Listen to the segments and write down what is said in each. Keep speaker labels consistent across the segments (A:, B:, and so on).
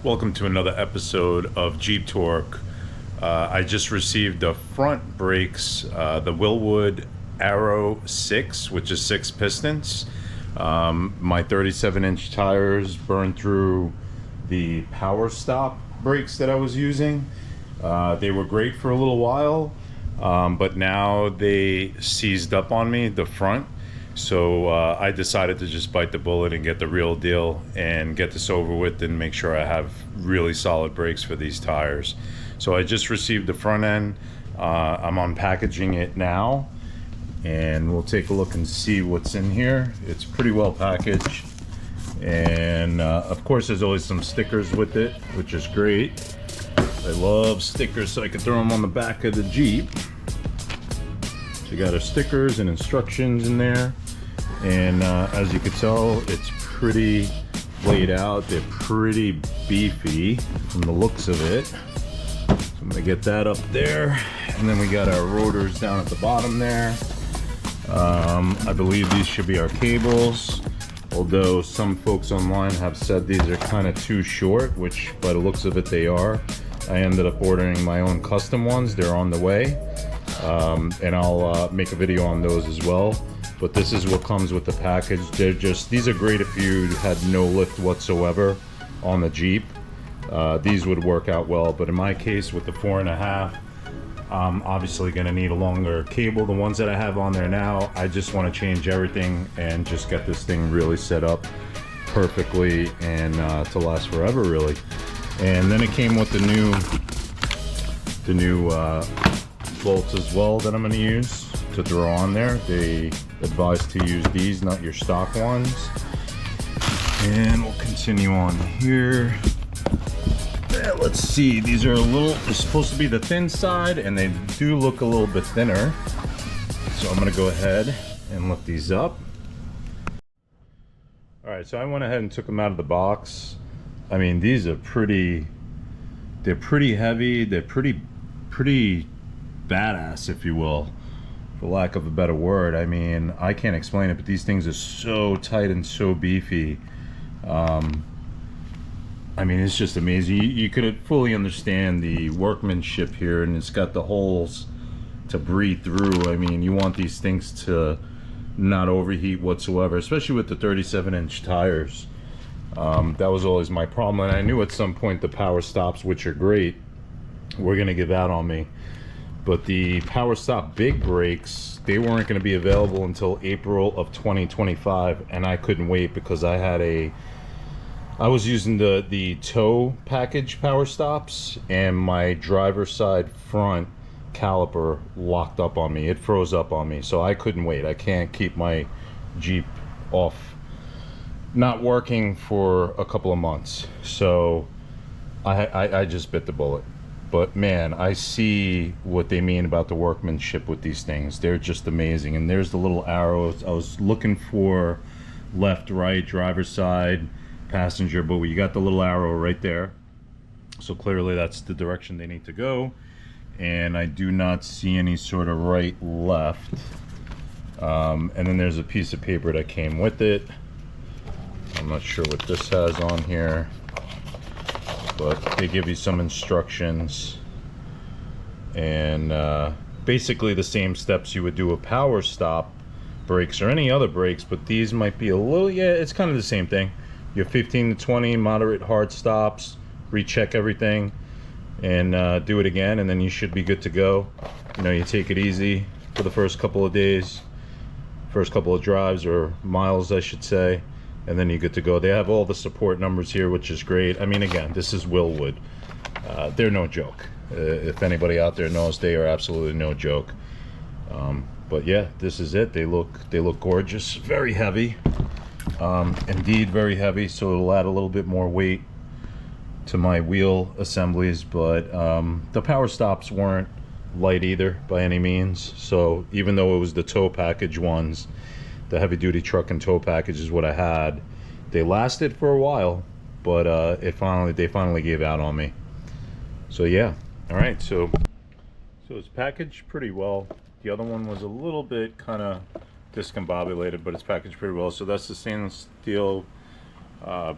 A: Welcome to another episode of Jeep Torque. I just received the front brakes, the Wilwood Aero 6, which is 6 pistons. My 37-inch tires burned through the power stop brakes that I was using. They were great for a little while, but now they seized up on me, the front. So I decided to just bite the bullet and get the real deal and get this over with and make sure I have really solid brakes for these tires. So I just received the front end. I'm unpackaging it now, and we'll take a look and see what's in here. It's pretty well packaged, and of course there's always some stickers with it, which is great. I love stickers, so I can throw them on the back of the Jeep. So you got our stickers and instructions in there. And as you can tell, it's pretty laid out. They're pretty beefy from the looks of it. So I'm gonna get that up there. And then we got our rotors down at the bottom there. I believe these should be our cables, although some folks online have said these are kind of too short, which by the looks of it they are. I ended up ordering my own custom ones. They're on the way, and I'll make a video on those as well. But this is what comes with the package. These are great if you had no lift whatsoever on the Jeep. These would work out well, but in my case with the 4.5, I'm obviously going to need a longer cable. The ones that I have on there now, I just want to change everything and just get this thing really set up perfectly and to last forever, really. And then it came with the new bolts as well that I'm going to use to throw on there. They advise to use these, not your stock ones. And we'll continue on here. Let's see, these are they're supposed to be the thin side, and they do look a little bit thinner. So I'm gonna go ahead and lift these up. All right, so I went ahead and took them out of the box. I mean, these are they're pretty heavy. They're pretty badass, if you will, for lack of a better word. I mean, I can't explain it, but these things are so tight and so beefy. I mean, it's just amazing. You could fully understand the workmanship here, and it's got the holes to breathe through. I mean, you want these things to not overheat whatsoever, especially with the 37-inch tires. That was always my problem, and I knew at some point the power stops, which are great, were gonna give out on me. But the power stop big brakes, they weren't going to be available until April of 2025, and I couldn't wait because I was using the tow package power stops, and my driver's side front caliper locked up on me. It froze up on me, so I couldn't wait. I can't keep my Jeep not working for a couple of months, so I just bit the bullet. But man, I see what they mean about the workmanship with these things. They're just amazing. And there's the little arrows. I was looking for left, right, driver's side, passenger, but you got the little arrow right there. So clearly that's the direction they need to go. And I do not see any sort of right, left. And then there's a piece of paper that came with it. I'm not sure what this has on here, but they give you some instructions, and basically the same steps you would do a power stop brakes or any other brakes, but these might be a little, yeah, it's kind of the same thing. You have 15 to 20 moderate hard stops, recheck everything, and do it again, and then you should be good to go. You know, you take it easy for the first couple of days, first couple of drives, or miles I should say, and then you're good to go. They have all the support numbers here, which is great. I mean, again, this is Wilwood. They're no joke. If anybody out there knows, they are absolutely no joke. But yeah, this is it. They look gorgeous. Very heavy. Indeed, very heavy. So it'll add a little bit more weight to my wheel assemblies. But the power stops weren't light either by any means. So even though it was the tow package ones, the heavy duty truck and tow package is what I had, they lasted for a while, but they finally gave out on me. So yeah, all right, so it's packaged pretty well. The other one was a little bit kind of discombobulated, but it's packaged pretty well. So that's the stainless steel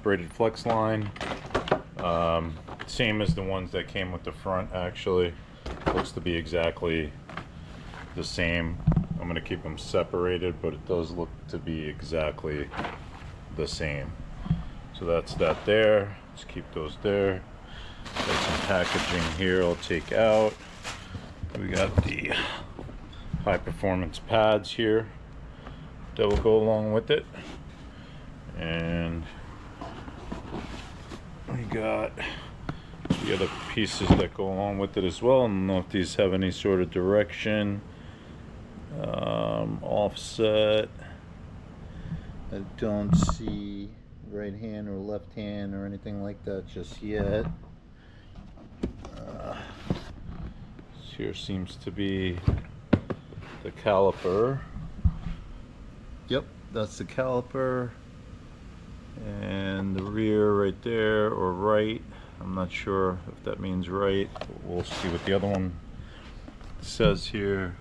A: braided flex line. Same as the ones that came with the front, actually. Looks to be exactly the same. I'm gonna keep them separated, but it does look to be exactly the same. So that's that there. Let's keep those there. Got some packaging here I'll take out. We got the high performance pads here that will go along with it. And we got the other pieces that go along with it as well. I don't know if these have any sort of direction. Offset. I don't see right hand or left hand or anything like that just yet. Here seems to be the caliper. Yep, that's the caliper. And the rear right there, or right. I'm not sure if that means right. We'll see what the other one says here.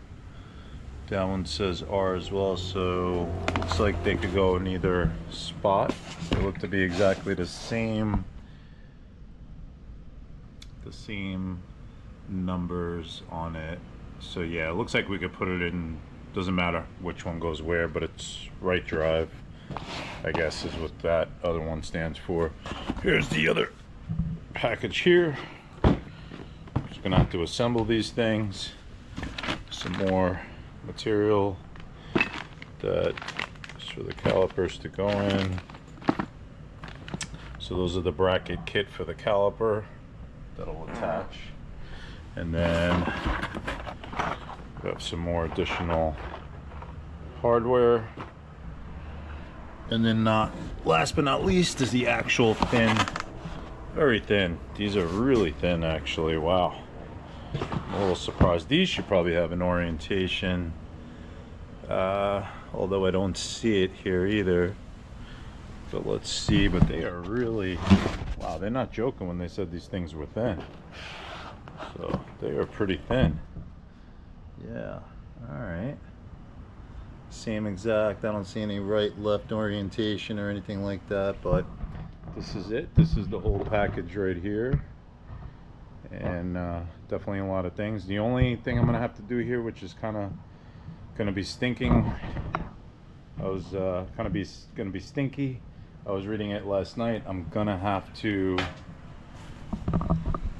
A: That one says R as well, so looks like they could go in either spot. They look to be exactly the same numbers on it. So yeah, it looks like we could put it in, doesn't matter which one goes where, but it's right drive, I guess is what that other one stands for. Here's the other package here. Just gonna have to assemble these things. Some more material that is for the calipers to go in. So those are the bracket kit for the caliper that'll attach. And then we have some more additional hardware. And then last but not least is the actual thin, very thin. These are really thin actually, wow. I'm a little surprised. These should probably have an orientation, although I don't see it here either. But let's see, but they are really, wow, they're not joking when they said these things were thin. So they are pretty thin. Yeah, all right. Same exact, I don't see any right left orientation or anything like that, but this is it. This is the whole package right here. And definitely a lot of things. The only thing I'm gonna have to do here, which is kind of gonna be stinking, gonna be stinky. I was reading it last night. I'm gonna have to,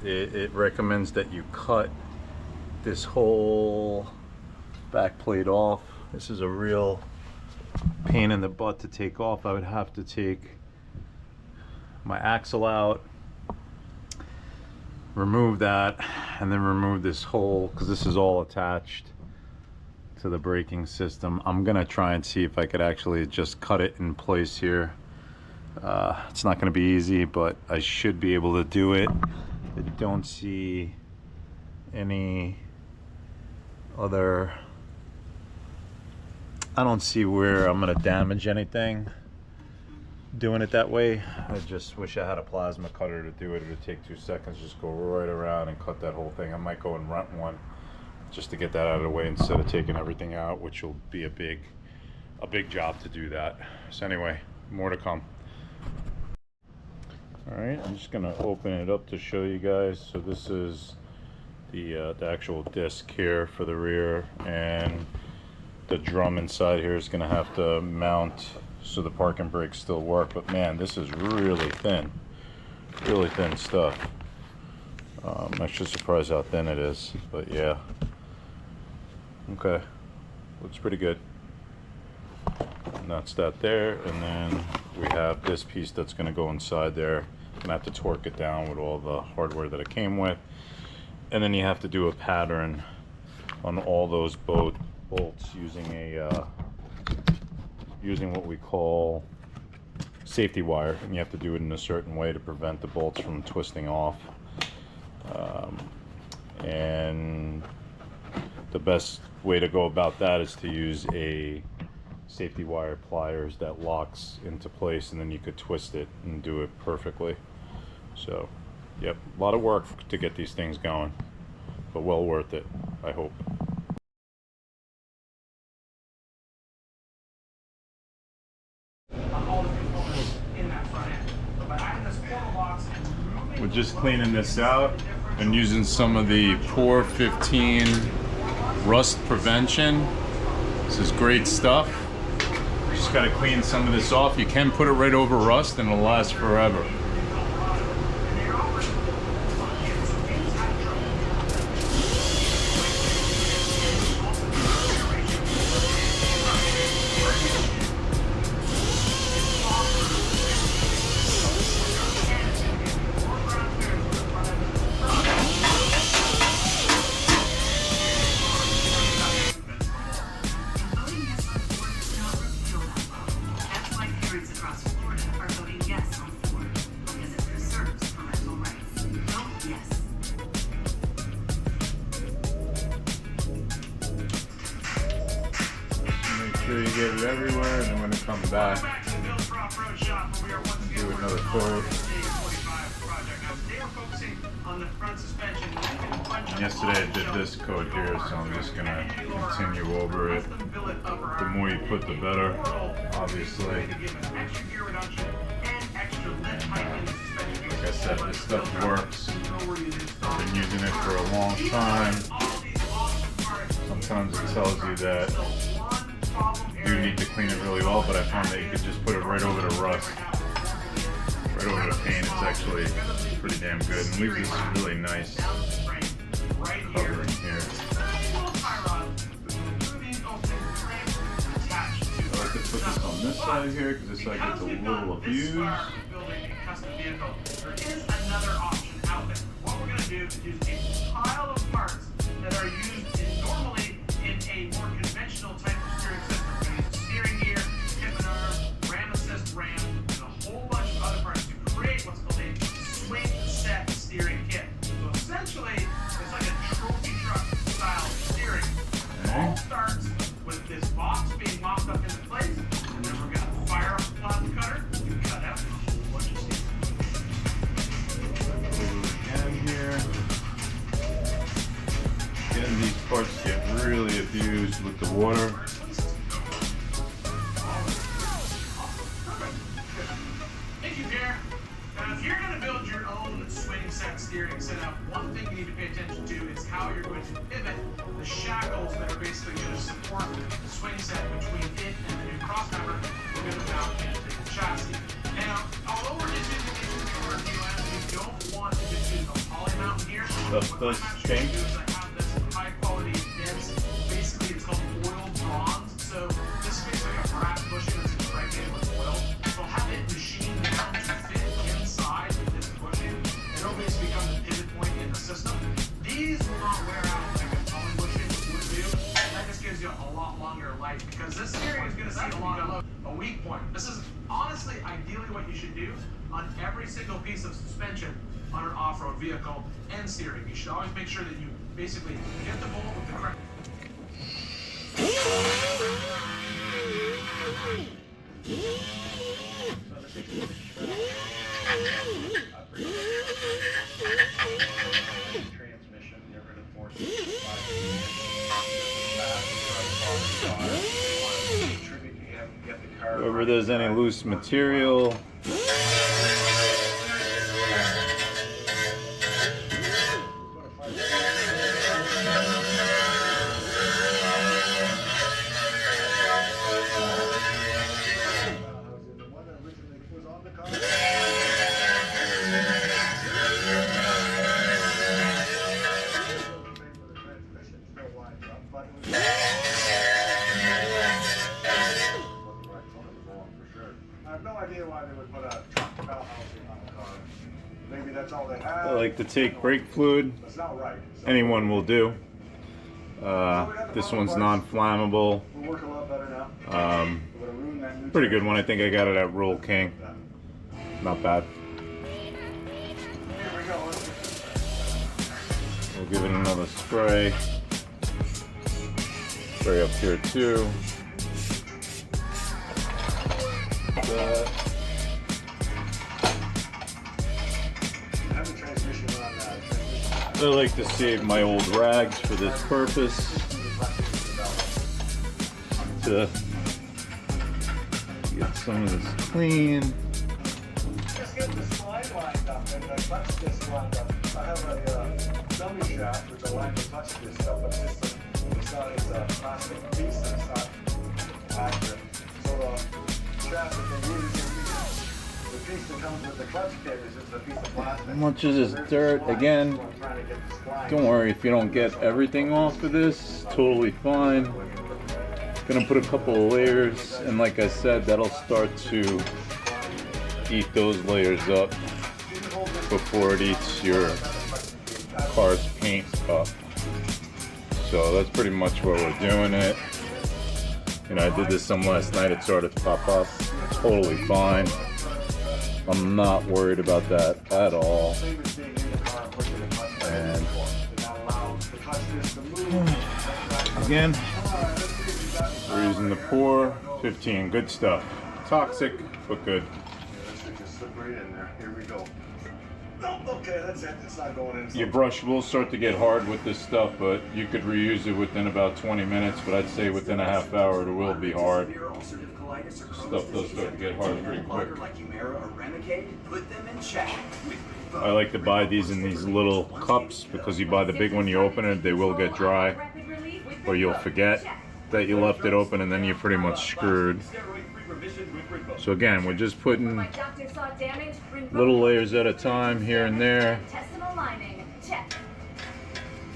A: it recommends that you cut this whole back plate off. This is a real pain in the butt to take off. I would have to take my axle out, remove that, and then remove this whole, because this is all attached to the braking system. I'm gonna try and see if I could actually just cut it in place here. It's not gonna be easy, but I should be able to do it. I don't see any other, I don't see where I'm gonna damage anything doing it that way. I just wish I had a plasma cutter to do it. It would take 2 seconds, just go right around and cut that whole thing. I might go and rent one just to get that out of the way instead of taking everything out, which will be a big job to do that. So anyway, more to come. All right, I'm just gonna open it up to show you guys. So this is the actual disc here for the rear, and the drum inside here is gonna have to mount so the parking brakes still work. But man, this is really thin stuff. I'm actually surprised how thin it is, but yeah. Okay, looks pretty good. And that's that there, and then we have this piece that's going to go inside there. Gonna have to torque it down with all the hardware that it came with, and then you have to do a pattern on all those bolts using what we call safety wire, and you have to do it in a certain way to prevent the bolts from twisting off. And the best way to go about that is to use a safety wire pliers that locks into place, and then you could twist it and do it perfectly. So yep, a lot of work to get these things going, but well worth it, I hope.
B: All the components in that front end. But I have this corner box and moving
A: we're just cleaning this out and using some of the Pour 15 rust prevention. This is great stuff. Just gotta clean some of this off. You can put it right over rust and it'll last forever. You get it everywhere, and I'm going to come back, do another coat. And yesterday I did this coat here, so I'm just going to continue over it. The more you put, the better, obviously. And, like I said, this stuff works. I've been using it for a long time. Sometimes it tells you that you need to clean it really well, but I found that you could just put it right over the rust, right over the paint. It's actually pretty damn good and leaves this really nice cover in here. I like to put this on this side here because this side gets a little abused. There is another option out there. What we're going to do is use a pile of parts that are used normally in a more conventional type of steering system. Steering gear, hip and arm, ram assist ram, and a whole bunch of other parts to create what's called a swing set steering kit. So essentially, it's like a trophy truck style steering. It all starts with this box being locked up into place, and then we're going to fire up the plasma cutter and cut out a whole bunch of steering. Again here. Again, these parts get really abused with the water. Steering setup, one thing you need to pay attention to is how you're going to pivot the shackles that are basically going to support the swing set between it and the new cross member. We're going to mount into the chassis. Now, although we're just using these for DOS, we don't want to just use a poly mount here. What I'm actually going to do is I have this high quality dense, basically it's called oil bronze. So this is basically a brass bushing that's impregnated with oil. So I'll have it machined down to fit inside this bushing. It'll basically become the pivot point in the system. These will not wear out like a poly bushing would do. That just gives you a lot longer life because this steering is going to see a lot of a weak point. This is honestly ideally what you should do on every single piece of suspension on an off-road vehicle and steering. You should always make sure that you basically hit the bolt with the correct. Transmission, get rid of force. Wherever there's any loose material. I like to take brake fluid. Anyone will do. This one's non-flammable. Pretty good one. I think I got it at Roll King. Not bad. We'll give it another spray. Spray up here too. That. I like to save my old rags for this purpose. To get some of this clean.
B: Just get the slide lined up and my clutch disc lined up. I have a dummy shaft which aligns the clutch disc up, but it's a plastic piece and it's not accurate. So the shaft that they use is the piece that comes with the clutch kit is just a piece of plastic.
C: How much is this dirt? Again, don't worry if you don't get everything off of this, totally fine. Gonna put a couple of layers, and like I said, that'll start to eat those layers up before it eats your car's paint up. So that's pretty much where we're doing it. You know, I did this some last night, it started to pop up. Totally fine. I'm not worried about that at all. And again, we're using the Pour 15. Good stuff. Toxic, but good.
B: Just slip right in there. Here we go. Okay, that's it. It's not going in.
C: Your brush will start to get hard with this stuff, but you could reuse it within about 20 minutes. But I'd say within a half hour it will be hard. Stuff does start to get hard pretty quick. I like to buy these in these little cups because you buy the big one, you open it, they will get dry, or you'll forget that you left it open and then you're pretty much screwed. So again, we're just putting little layers at a time here and there.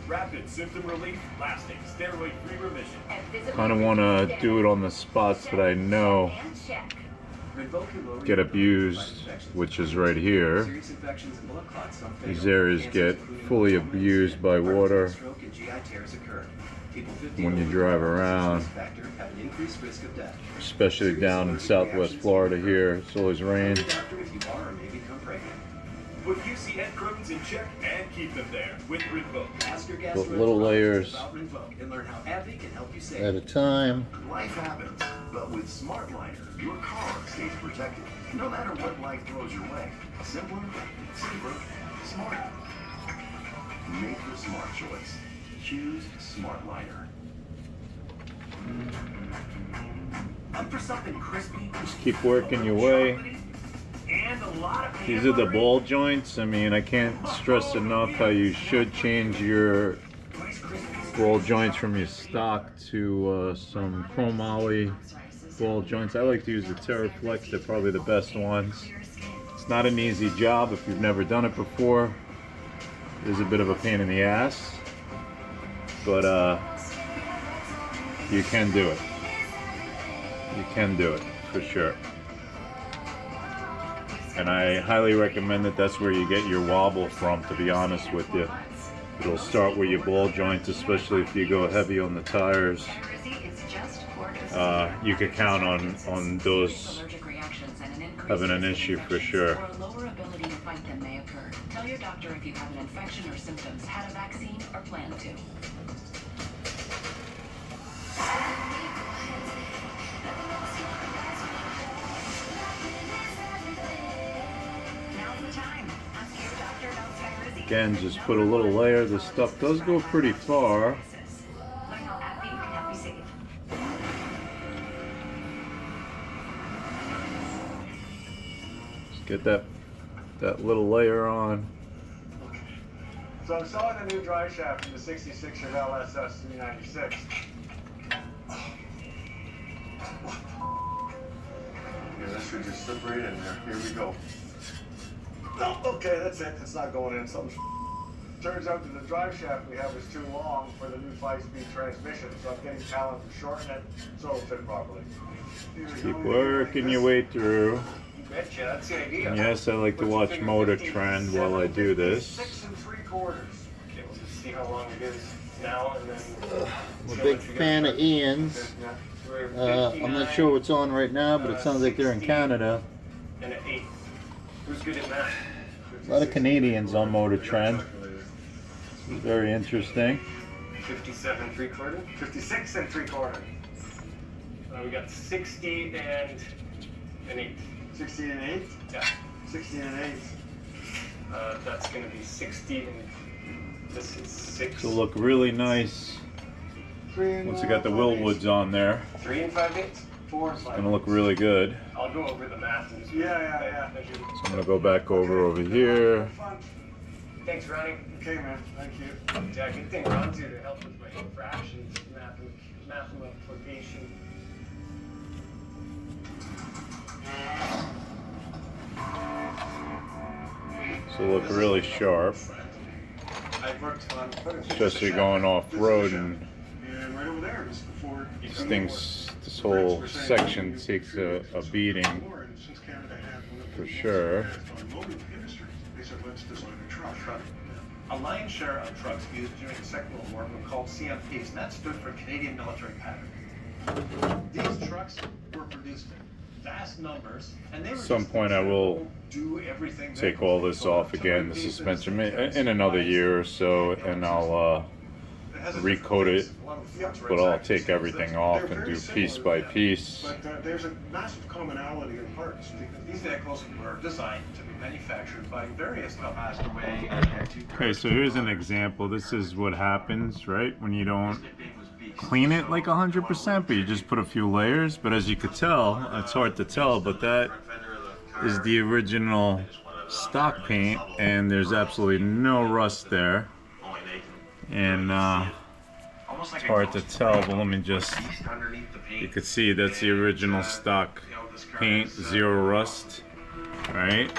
D: Rapid symptom relief, lasting steroid-free remission.
C: Kind of want to do it on the spots that I know get abused, which is right here. These areas get fully abused by water when you drive around, especially down in Southwest Florida here. It's always rained.
D: Put UC head curtains in check and keep them there with Rinvoq.
C: Put little layers at a time.
E: Life happens, but with Smart Liner, your car stays protected. No matter what life throws your way. Simpler, safer, smarter. Make the smart choice. Choose Smart Liner. Up for something crispy.
C: Just keep working your way. These are the ball joints. I mean, I can't stress enough how you should change your ball joints from your stock to some chromoly ball joints. I like to use the TerraFlex. They're probably the best ones. It's not an easy job if you've never done it before. It is a bit of a pain in the ass, but you can do it. You can do it for sure. And I highly recommend that that's where you get your wobble from, to be honest with you. It'll start with your ball joints, especially if you go heavy on the tires. You could count on those having an issue for sure.
F: Tell your doctor if you have an infection or symptoms, had a vaccine, or plan to.
C: Again, just put a little layer. This stuff does go pretty far. Just get that little layer on.
B: So I'm selling the new dry shaft in the 66 Chevelle SS 396. Yeah, this should just slip right in there. Here we go. Okay, that's it. It's not going in. Something. Turns out that the drive shaft we have is too long for the new 5-speed transmission, so I'm getting talent to shorten it so it'll fit properly.
C: Keep working your way through.
B: You betcha, that's the idea.
C: And yes, I like to watch Motor Trend while I do this.
B: 6 3/4. Okay, we'll just see how long it is now and then.
C: I'm a big fan of Ian's. I'm not sure what's on right now, but it sounds like they're in Canada.
B: And an 8. Who's good at that?
C: A lot of Canadians on Motor Trend. This is very interesting.
B: 57 3/4, 56 3/4. We got 60 and an 8. 60 and 8? Yeah. 60 and 8. That's going to be 60 and this is 6.
C: It'll look really nice once you got the Wilwoods on there.
B: 3 and 5/8. 4
C: It's gonna look really good.
D: I'll go over the math.
B: Yeah.
C: So I'm gonna go back over here.
B: Fun.
D: Thanks, Ronnie.
B: Okay, man. Thank you.
D: Yeah, good thing Ron's here to help with my fractions, mathematization.
C: So look really sharp.
B: I worked on
C: Especially going off-road, and
B: and right over there is the Ford.
C: this whole section takes a beating
B: Since Canada had one of
C: for
B: the
C: sure.
B: automotive industries, they said, let's design a truck.
G: A lion's share of trucks used during the Second World War were called CMPs, and that stood for Canadian Military Pattern. These trucks were produced in vast numbers, and they were
C: At some
G: just
C: point I will
G: do everything.
C: take all this off again, the suspension, in another year or so, and I'll recoat it, but I'll take everything off and do piece by piece.
B: But there's a massive commonality in parts.
G: These vehicles were designed to be manufactured by various companies. Passed away.
C: Okay, so here's an example. This is what happens, right, when you don't clean it like 100%, but you just put a few layers. But as you could tell, it's hard to tell, but that is the original stock paint, and there's absolutely no rust there. And it's hard to tell, but let me just, you can see that's the original stock paint, zero rust, right?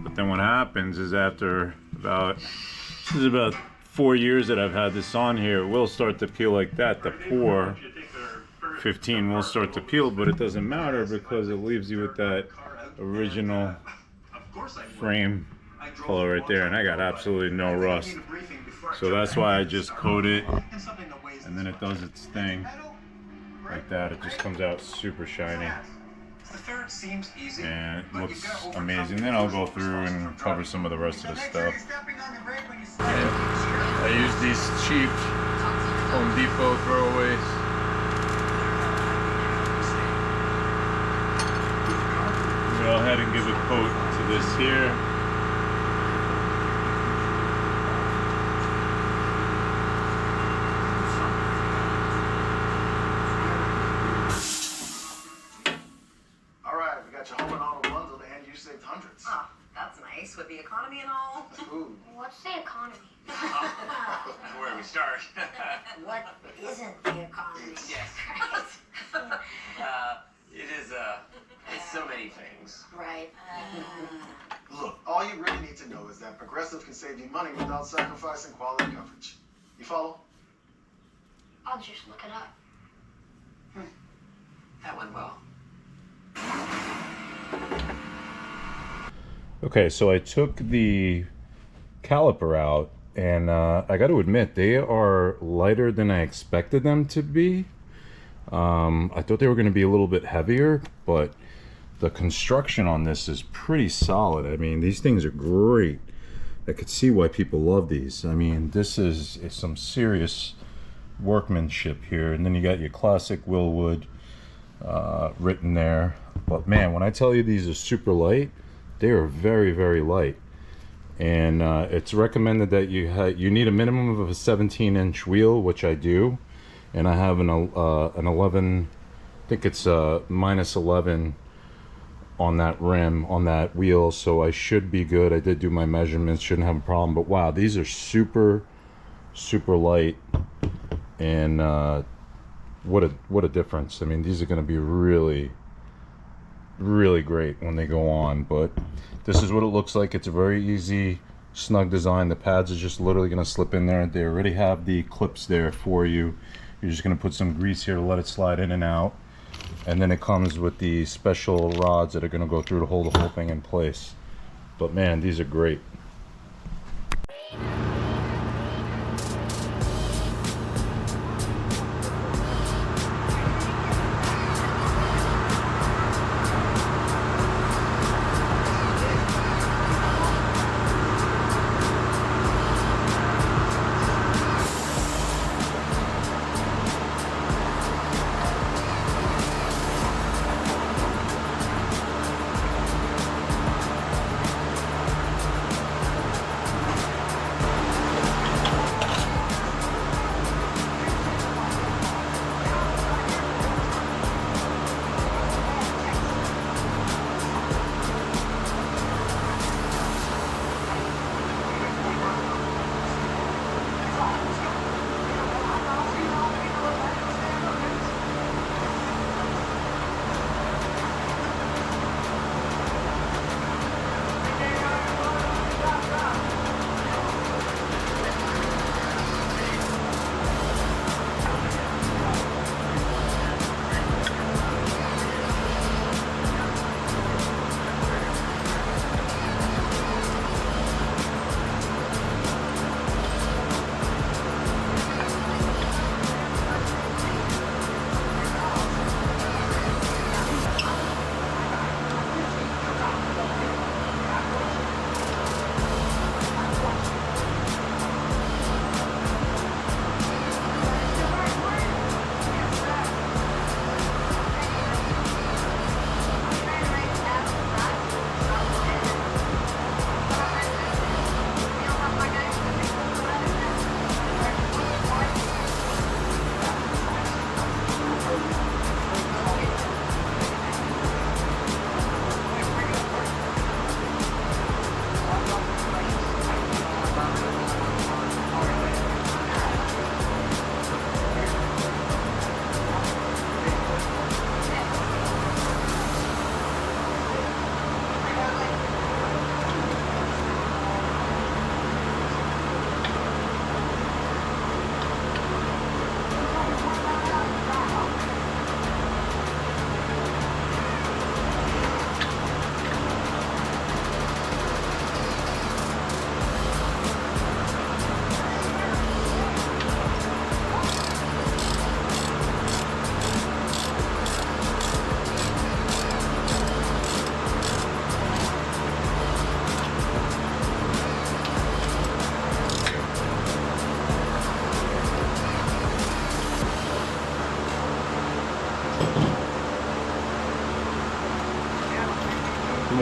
C: But then what happens is after this is about 4 years that I've had this on here, it will start to peel like that. The pour 15 will start to peel, but it doesn't matter because it leaves you with that original frame color right there, and I got absolutely no rust. So that's why I just coat it, and then it does its thing like that. It just comes out super shiny, and it looks amazing. Then I'll go through and cover some of the rest of the stuff. I use these cheap Home Depot throwaways. Go ahead and give a coat to this here.
F: Oh, that's nice with the economy and all.
E: Ooh.
H: What's the economy?
D: Where we start?
H: What isn't the economy?
D: Yes. It is, it's so many things.
H: Right.
E: Look, all you really need to know is that Progressive can save you money without sacrificing quality coverage. You follow?
H: I'll just look it up.
D: That went well.
C: Okay, so I took the caliper out, and I got to admit, they are lighter than I expected them to be. I thought they were going to be a little bit heavier, but the construction on this is pretty solid. I mean, these things are great. I could see why people love these. I mean, this is some serious workmanship here. And then you got your classic Wilwood written there. But man, when I tell you these are super light, they are very, very light. And it's recommended that you need a minimum of a 17-inch wheel, which I do. And I have an 11, I think it's minus 11 on that rim, on that wheel, so I should be good. I did do my measurements, shouldn't have a problem. But wow, these are super, super light, and what a difference. I mean, these are going to be really, really great when they go on. But this is what it looks like. It's a very easy, snug design. The pads are just literally going to slip in there. They already have the clips there for you. You're just going to put some grease here to let it slide in and out. And then it comes with the special rods that are going to go through to hold the whole thing in place. But man, these are great.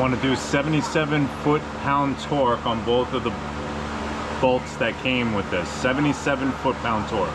A: want to do 77 foot-pound torque on both of the bolts that came with this. 77 foot-pound torque.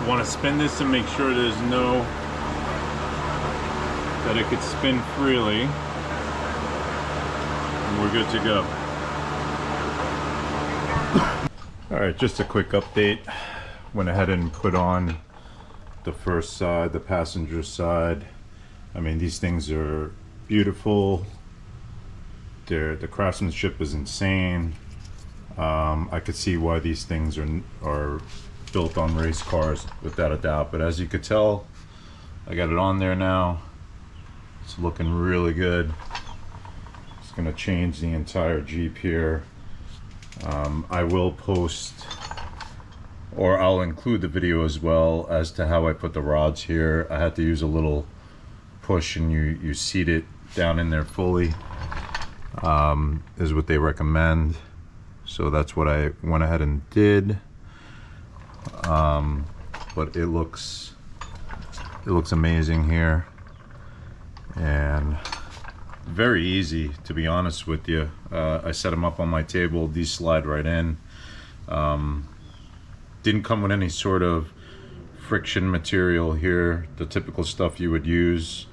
A: Want to spin this and make sure there's no, that it could spin freely, and we're good to go. All right, just a quick update. Went ahead and put on the first side, the passenger side. I mean, these things are beautiful. The craftsmanship is insane. I could see why these things are built on race cars, without a doubt. But as you could tell, I got it on there now. It's looking really good. It's gonna change the entire Jeep here. I will post, or I'll include the video as well as to how I put the rods here. I had to use a little push, and you seat it down in there fully, is what they recommend. So that's what I went ahead and did. But it looks amazing here, and very easy, to be honest with you. I set them up on my table. These slide right in. Didn't come with any sort of friction material here, the typical stuff you would use.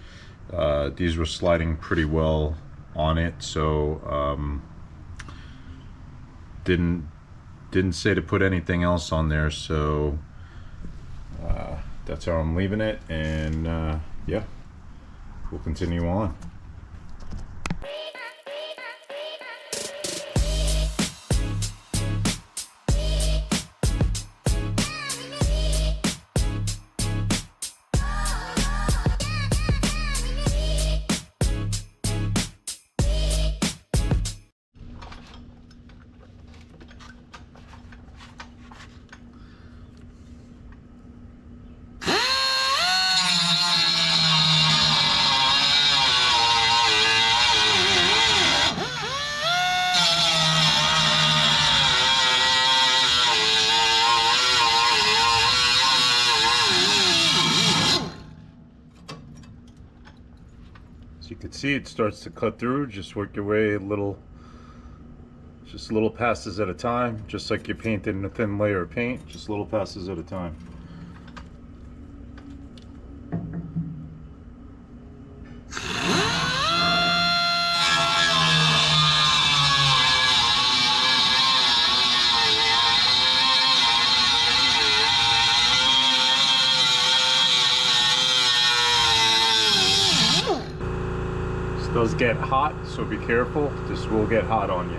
A: These were sliding pretty well on it, so didn't say to put anything else on there, so that's how I'm leaving it, and yeah, we'll continue on. You can see it starts to cut through. Just work your way just little passes at a time, just like you're painting a thin layer of paint, just little passes at a time. Does get hot, so be careful. This will get hot on you.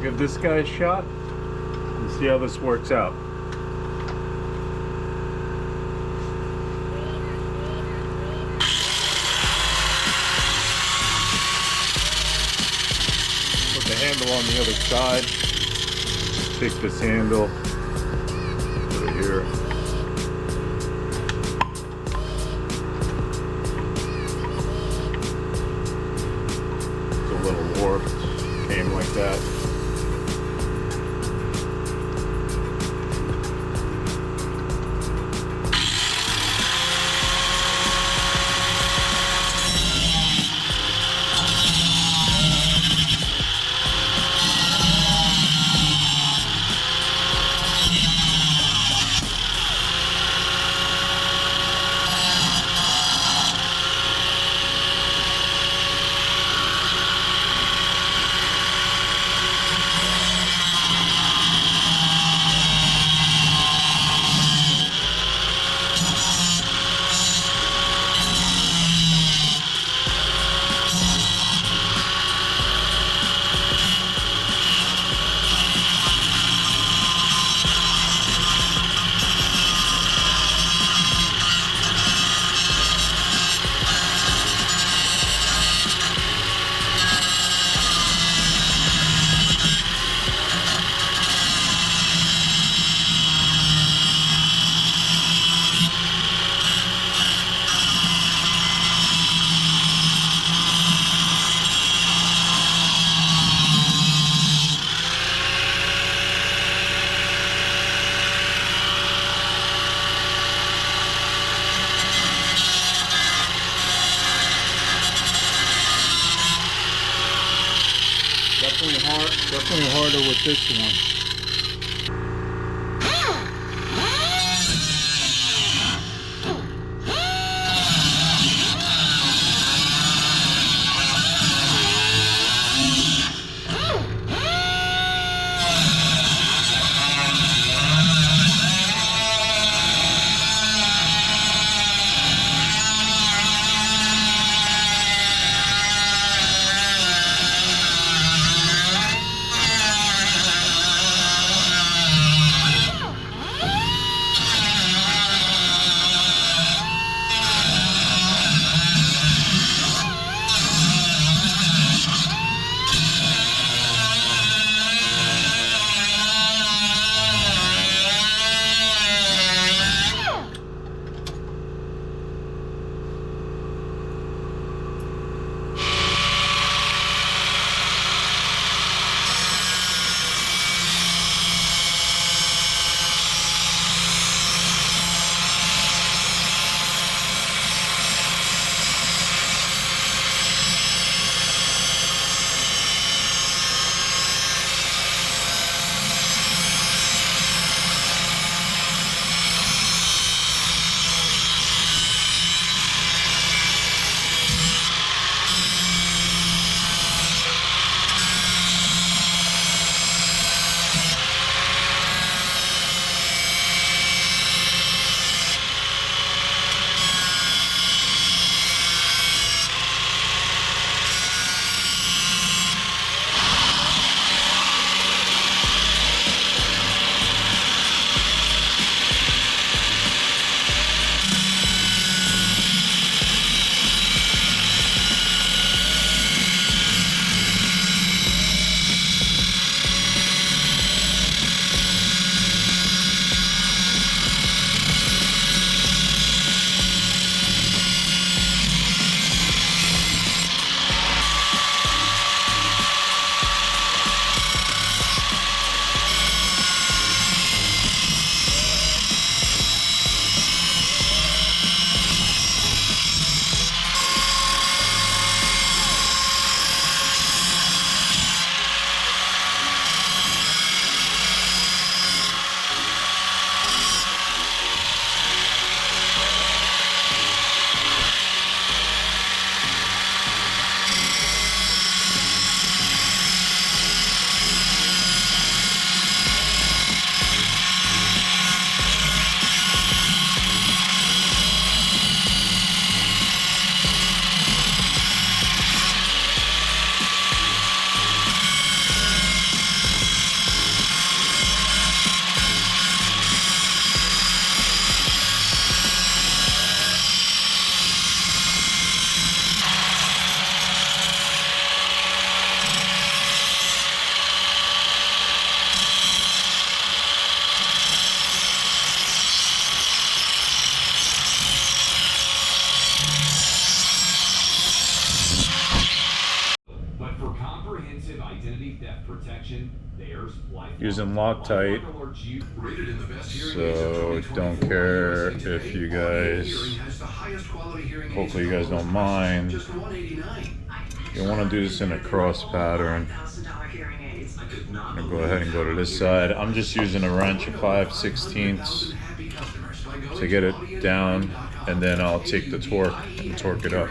C: give this guy a shot and see how this works out. Put the handle on the other side. Take this handle, put it here. It's a little warped, came like that. Definitely harder with this one.
I: comprehensive identity theft protection. There's lifelong.
A: Using Loctite,
I: WRANGLER Jeep.
A: so don't care if you guys, hopefully you guys don't mind. You want to do this in a cross pattern. I'm gonna go ahead and go to this side. I'm just using a wrench of 5/16 to get it down, and then I'll take the torque and torque it up.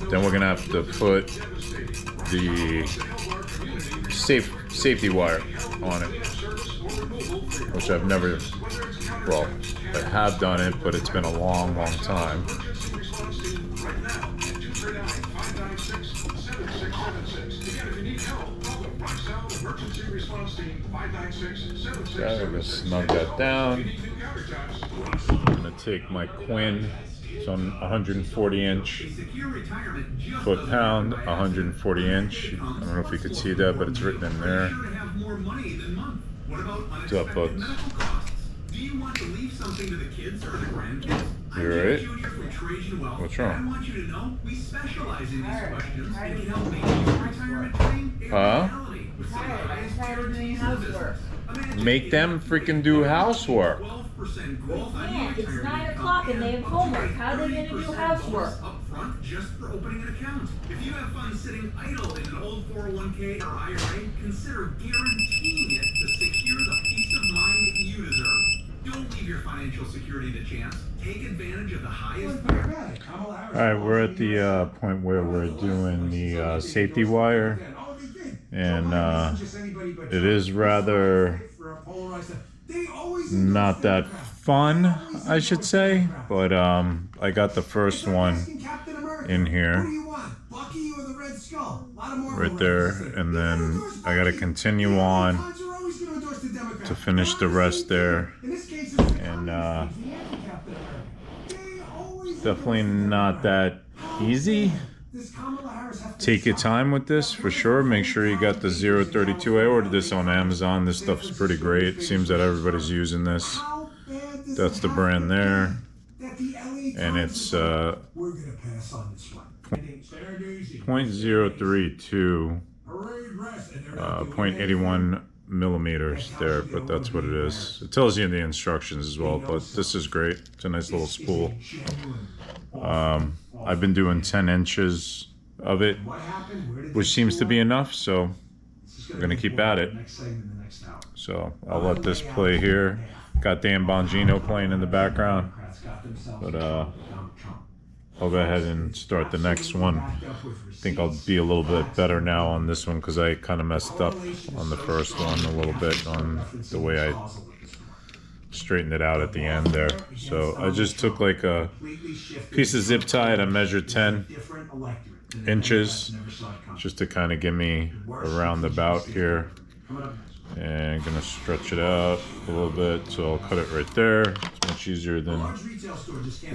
A: Then we're gonna have to put the safety wire on it, which I've never, well, I have done it, but it's been a long time. Okay, I'm gonna snug that down. I'm gonna take my Quinn. It's on 140 inch foot-pound, 140 inch. I don't know if you could see that, but it's written in there. What's up, folks? You alright? What's wrong? Huh? Make them freaking do housework.
J: Yeah, it's 9 o'clock and they have homework. How are they going to do housework?
D: Just for opening an account. If you have funds sitting idle in an old 401k or IRA, consider guaranteeing it to secure the peace of mind you deserve. Don't leave your financial security to chance. Take advantage of the highest.
A: Alright, we're at the point where we're doing the safety wire, and it is rather not that fun, I should say, but I got the first one in here right there, and then I got to continue on to finish the rest there, and definitely not that easy. Take your time with this for sure. Make sure you got the 032. I ordered this on Amazon. This stuff's pretty great. It seems that everybody's using this. That's the brand there, and it's 0.032, 0.81 millimeters there, but that's what it is. It tells you in the instructions as well, but this is great. It's a nice little spool. I've been doing 10 inches of it, which seems to be enough, so we're gonna keep at it. So I'll let this play here. Got Dan Bongino playing in the background, but I'll go ahead and start the next one. I think I'll be a little bit better now on this one because I kind of messed up on the first one a little bit on the way I straightened it out at the end there. So I just took like a piece of zip tie and I measured 10 inches just to kind of give me a roundabout here, and I'm gonna stretch it out a little bit, so I'll cut it right there. It's much easier than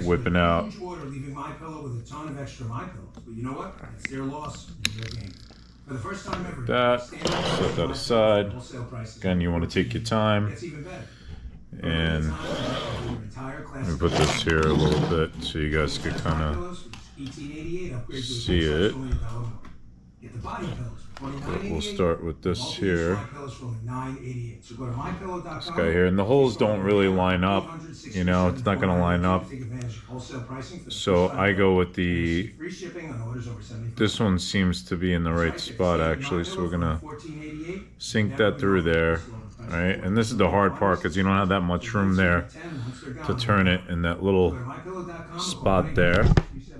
A: whipping out that. Set that aside. Again, you want to take your time, and let me put this here a little bit so you guys can kind of see it. But we'll start with this here. This guy here, and the holes don't really line up, you know, it's not going to line up. So I go with the, this one seems to be in the right spot actually, so we're going to sink that through there. Alright, and this is the hard part because you don't have that much room there to turn it in that little spot there.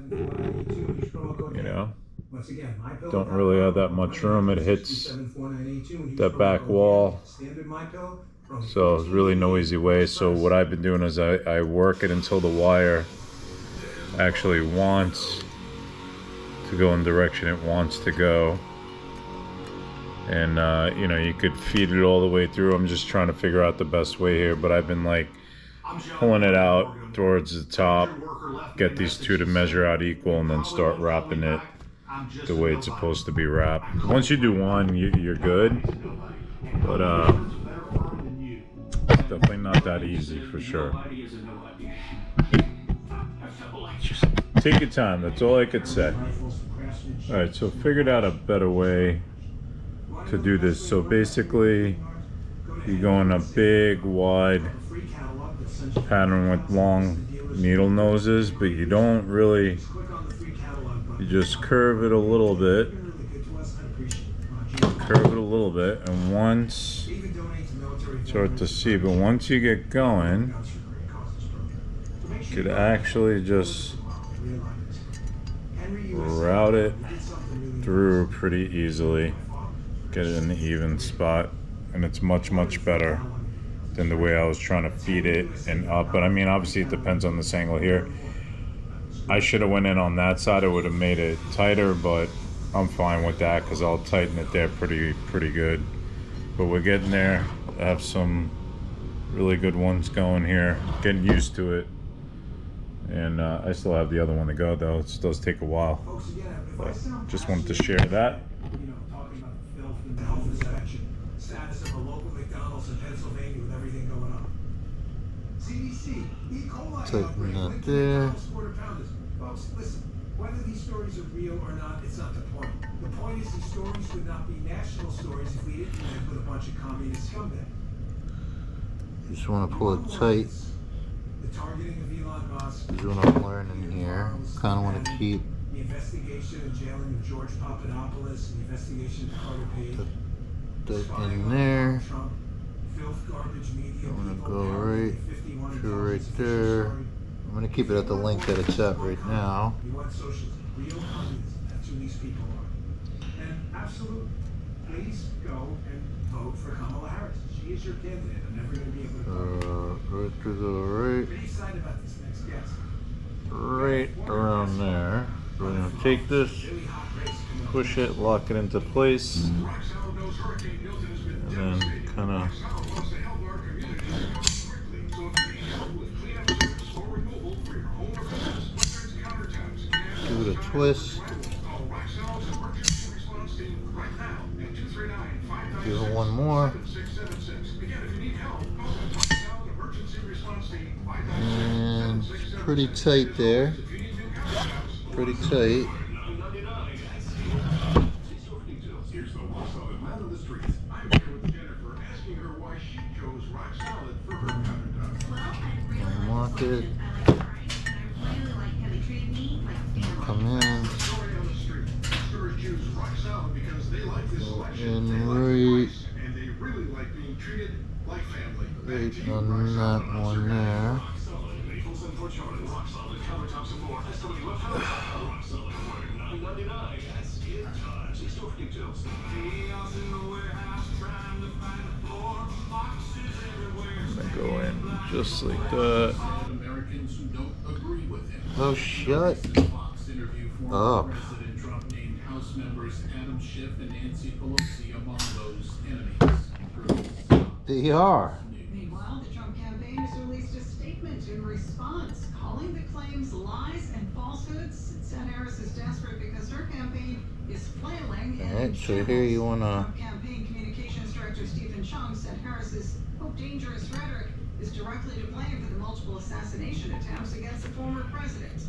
A: You know, don't really have that much room. It hits that back wall, so it's really no easy way. So what I've been doing is I work it until the wire actually wants to go in the direction it wants to go. And you know, you could feed it all the way through. I'm just trying to figure out the best way here, but I've been like pulling it out towards the top, get these two to measure out equal, and then start wrapping it the way it's supposed to be wrapped. Once you do one, you're good, but it's definitely not that easy for sure. Just take your time, that's all I could say. Alright, so figured out a better way to do this. So basically, you go in a big, wide pattern with long needle noses, but you don't really, you just curve it a little bit. And once, it's hard to see, but once you get going, you could actually just route it through pretty easily, get it in the even spot, and it's much better than the way I was trying to feed it and up. But I mean, obviously it depends on this angle here. I should have went in on that side, it would have made it tighter, but I'm fine with that because I'll tighten it there pretty good. But we're getting there. I have some really good ones going here, getting used to it. And I still have the other one to go though. It does take a while. But just wanted to share that.
D: Status of a local McDonald's in Pennsylvania with everything going on. CDC, E. coli
C: Tighten that there.
D: Folks, listen, whether these stories are real or not, it's not the point. The point is these stories would not be national stories if we didn't end with a bunch of communist scumbag.
C: You just want to pull it tight.
D: The targeting of Elon Musk.
C: Is what I'm learning here. Kind of want to keep
D: the investigation and jailing of George Papadopoulos and the investigation of Carter Page.
C: that in there.
D: Trump, filth, garbage, media,
C: I'm gonna
D: people,
C: go right
D: 51
C: to right there. I'm gonna keep it at the length that it's at right now.
D: You want socialism, real communism. That's who these people are. And absolutely, please go and vote for Kamala Harris. She is your candidate. I'm never going to be able to vote.
C: Right to the right.
D: Pretty excited about this next guest.
C: Right around there. So we're gonna take this, push it, lock it into place, and then kind of give it a twist. Do one more. And pretty tight there. Pretty tight. Unlock it. Come in. Go in right. Right on that one there. I'm gonna go in just like that. Oh, shut up. They are.
F: Meanwhile, the Trump campaign has released a statement in response, calling the claims lies and falsehoods. It said Harris is desperate because her campaign is flailing.
C: Alright, so here you wanna.
F: Trump campaign communications director Stephen Chung said Harris's dangerous rhetoric is directly to blame for the multiple assassination attempts against the former president.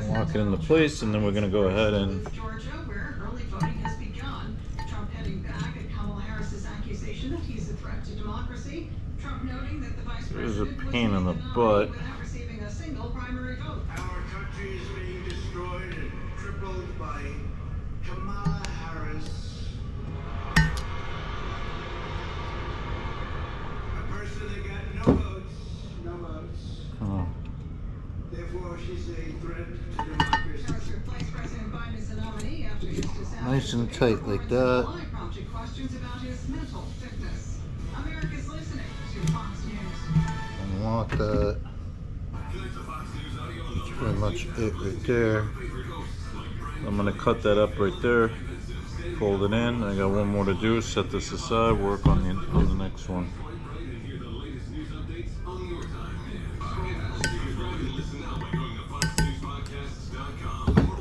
C: Lock it into place, and then we're gonna go ahead and.
F: Georgia, where early voting has begun. Trump heading back at Kamala Harris's accusation that he's a threat to democracy. Trump noting that the vice
C: There's a
F: president
C: pain in the
F: was
C: butt.
F: without receiving a single primary vote.
E: Our country is being destroyed and crippled by Kamala Harris. A person that got no votes.
C: Oh.
E: Therefore, she's a threat to democracy.
F: Harris replaced President Biden as the nominee after his disaster.
C: Nice and tight like that.
F: Prompted questions about his mental fitness. America's listening to Fox News.
C: Unlock that. That's pretty much it right there. I'm gonna cut that up right there. Fold it in. I got one more to do. Set this aside. Work on the next one.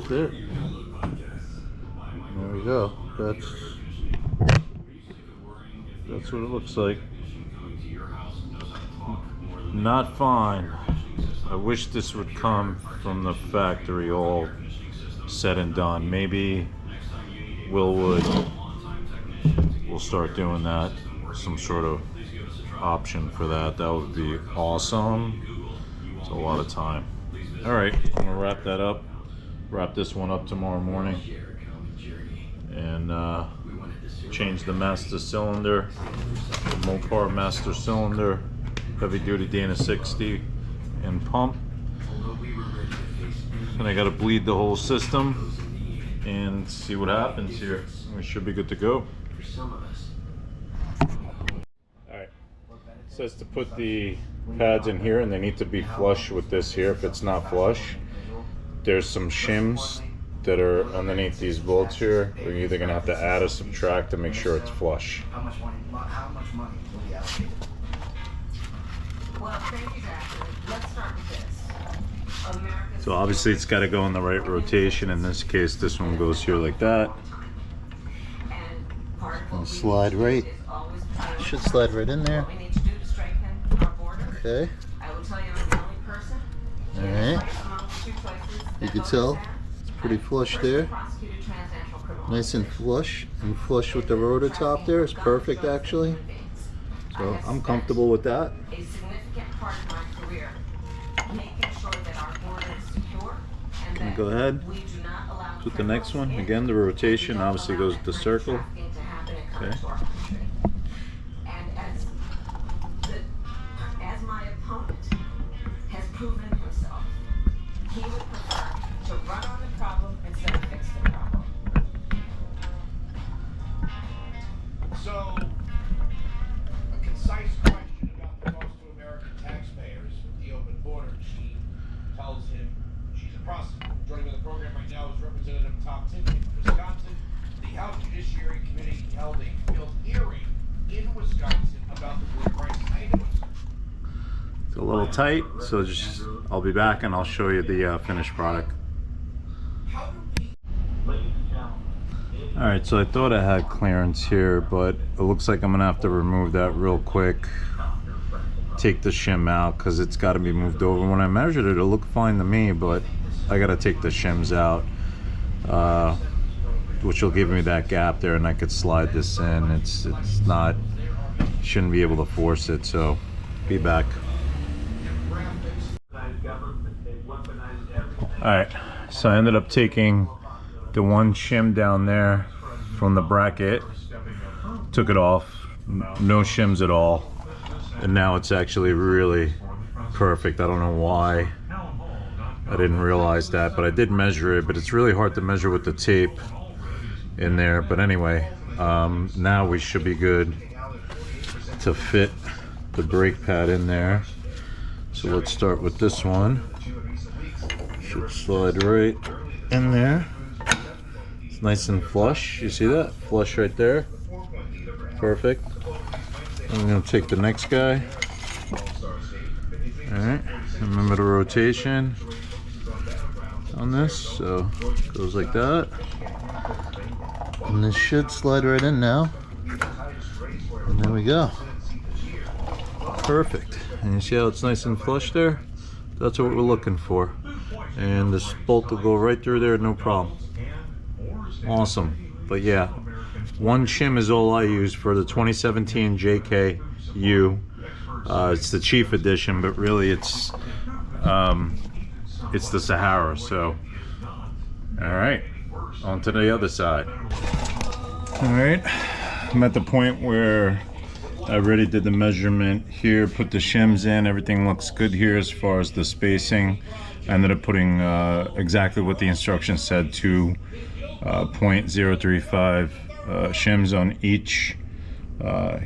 C: There. There we go. That's what it looks like. Not fine. I wish this would come from the factory all
A: said and done. Maybe Wilwood will start doing that, some sort of option for that. That would be awesome. It's a lot of time. All right, I'm gonna wrap that up. Wrap this one up tomorrow morning, and change the master cylinder, the Mopar master cylinder, heavy duty Dana 60, and pump. And I gotta bleed the whole system and see what happens here. We should be good to go. Alright, it says to put the pads in here, and they need to be flush with this here. If it's not flush, there's some shims that are underneath these bolts here. We're either gonna have to add or subtract to make sure it's flush.
K: How much money will be allocated?
F: Well, thank you, Zachary. Let's start with this. America's
A: So obviously it's got to go in the right rotation. In this case, this one goes here like that.
F: and part of what
K: And
F: we
K: slide
F: need to do
K: right.
F: is always prioritize
K: Should slide right in there.
F: what we need to do to strengthen our border.
K: Okay.
F: I will tell you, I'm the only person
K: All
F: in a
K: right.
F: fight among the two choices
K: You
F: that
K: can
F: voters
K: tell
F: have.
K: it's pretty flush
F: First,
K: there.
F: prosecuted transnational criminals.
K: Nice and flush with the rotor top there. It's perfect actually. So I'm comfortable with that.
F: A significant part of my career, making sure that our border is secure and
A: Can we
F: that
A: go ahead
F: we do not allow
A: with the next one?
F: criminals in.
A: Again, the rotation
F: We don't
A: obviously
F: allow
A: goes with the
F: that
A: circle.
F: trafficking to happen and come
A: Okay.
F: to our country. And as my opponent has proven himself, he would prefer to run on the problem instead of fix the problem.
D: So, a concise question about the cost to American taxpayers with the open border. She tells him she's a prosecutor. Joining me on the program right now is Representative Tom Tippett from Wisconsin. The House Judiciary Committee held a field hearing in Wisconsin about the border crisis. How you doing, sir?
A: It's a little tight, so just I'll be back and I'll show you the finished product.
D: How do we...
A: Alright, so I thought I had clearance here, but it looks like I'm gonna have to remove that real quick. Take the shim out because it's got to be moved over. When I measured it, it looked fine to me, but I gotta take the shims out, which will give me that gap there, and I could slide this in. It's not, shouldn't be able to force it, so be back. Alright, so I ended up taking the one shim down there from the bracket, took it off, no shims at all, and now it's actually really perfect. I don't know why I didn't realize that, but I did measure it, but it's really hard to measure with the tape in there. But anyway, now we should be good to fit the brake pad in there. So let's start with this one. Should slide right in there. It's nice and flush. You see that? Flush right there. Perfect. I'm gonna take the next guy. Alright, remember the rotation on this, so it goes like that.
K: And this should slide right in now. And there we go.
A: Perfect. And you see how it's nice and flush there? That's what we're looking for. And this bolt will go right through there, no problem. Awesome. But yeah, one shim is all I use for the 2017 JKU. It's the Chief Edition, but really it's the Sahara. So, all right, on to the other side. All right, I'm at the point where I already did the measurement here, put the shims in, everything looks good here as far as the spacing. I ended up putting exactly what the instructions said, 2.035 shims on each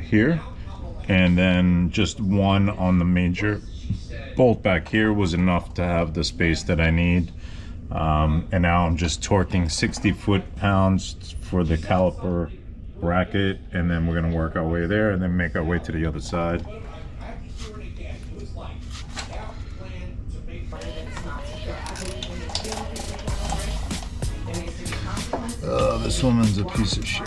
A: here, and then just one on the major bolt back here was enough to have the space that I need. And now I'm just torquing 60 foot-pounds for the caliper bracket, and then we're gonna work our way there and then make our way to the other side. This woman's a piece of shit.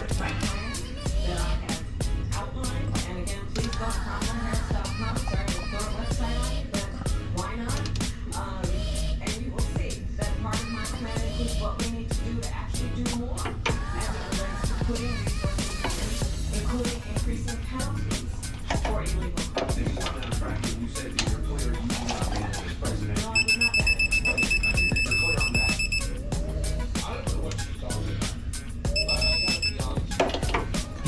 F: Why not? And you will see that part of my plan includes what we need to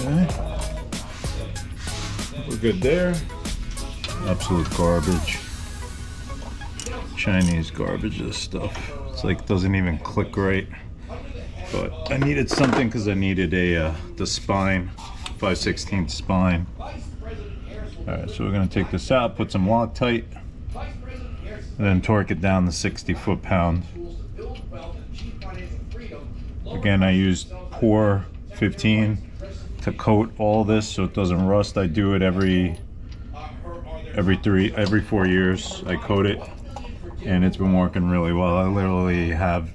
C: Okay. We're good there. Absolute garbage. Chinese garbage, this stuff. It's like doesn't even click right. But I needed something because I needed a the spine, 5/16 spine. Alright, so we're gonna take this out, put some Loctite, and then torque it down to 60 foot-pounds. Again, I used Pour 15 to coat all this so it doesn't rust. I do it every 4 years. I coat it, and it's been working really well. I literally have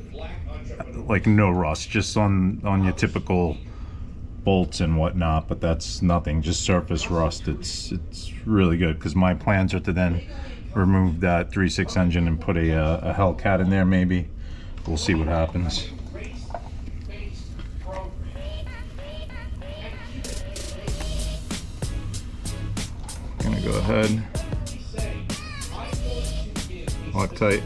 C: like no rust, just on your typical bolts and whatnot, but that's nothing, just surface rust. It's really good, because my plans are to then remove that 3.6 engine and put a Hellcat in there. Maybe we'll see what happens. Gonna go ahead, Loctite.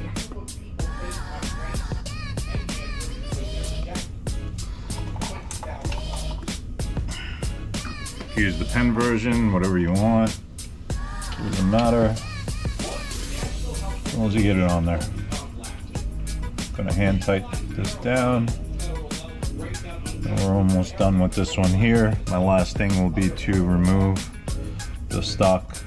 C: Use the pen version, whatever you want. Doesn't matter. As long as you get it on there. Gonna hand tighten this down. And we're almost done with this one here. My last thing will be to remove the stock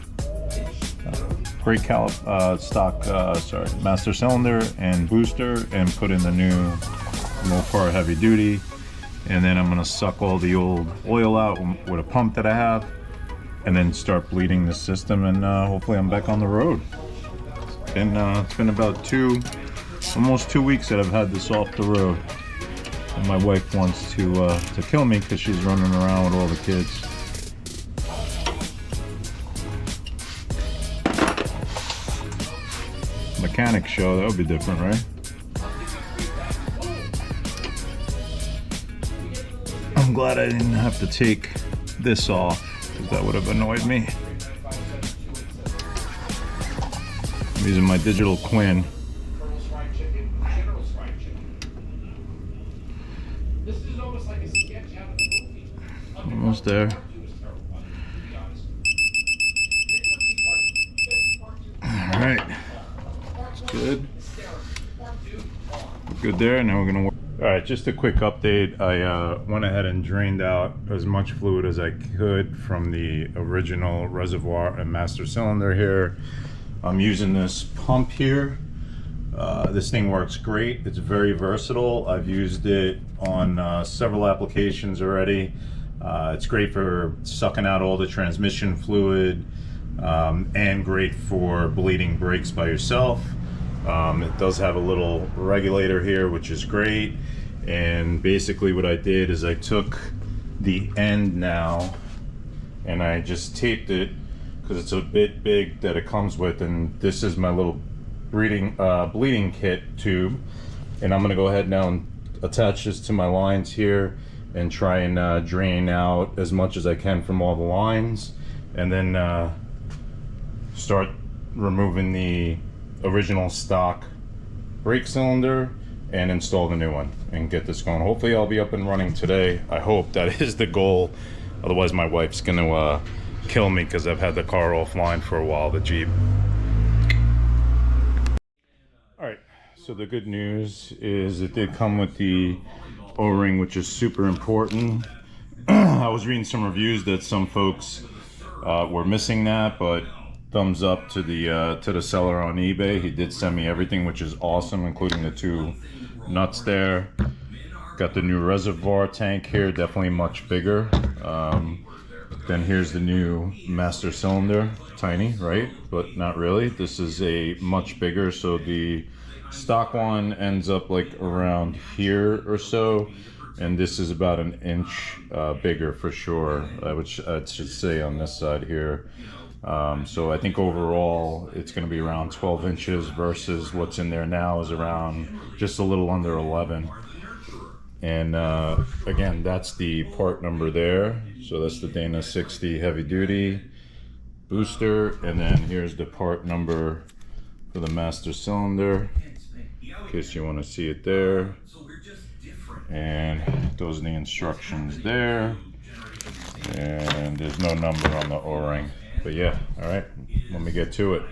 C: master cylinder and booster, and put in the new Mopar heavy duty. And then I'm gonna suck all the old oil out with a pump that I have, and then start bleeding the system, and hopefully I'm back on the road. It's been about almost 2 weeks that I've had this off the road, and my wife wants to kill me because she's running around with all the kids. Mechanic show, that would be different, right? I'm glad I didn't have to take this off, because that would have annoyed me. I'm using my digital Quinn. Almost there. Alright. That's good. We're good there. Now we're going to work. Alright, just a quick update. I went ahead and drained out as much fluid as I could from the original reservoir and master cylinder here. I'm using this pump here. This thing works great. It's very versatile. I've used it on several applications already. It's great for sucking out all the transmission fluid, and great for bleeding brakes by yourself. It does have a little regulator here, which is great. And basically what I did is I took the end now and I just taped it, because it's a bit big that it comes with, and this is my little bleeding kit tube. And I'm gonna go ahead now and attach this to my lines here and try and drain out as much as I can from all the lines, and then start removing the original stock brake cylinder and install the new one and get this going. Hopefully I'll be up and running today. I hope that is the goal. Otherwise my wife's gonna kill me, because I've had the car offline for a while, the Jeep. Alright, so the good news is it did come with the O-ring, which is super important. I was reading some reviews that some folks were missing that, but thumbs up to the seller on eBay. He did send me everything, which is awesome, including the 2 nuts there. Got the new reservoir tank here, definitely much bigger. Then here's the new master cylinder, tiny, right? But not really. This is a much bigger, so the stock one ends up like around here or so, and this is about an inch bigger for sure, which I should say on this side here. So I think overall it's going to be around 12 inches versus what's in there now is around just a little under 11. And again, that's the part number there. So that's the Dana 60 heavy duty booster. And then here's the part number for the master cylinder, in case you want to see it there. And those are the instructions there.
A: And there's no number on the O-ring. But yeah, all right, let me get to it.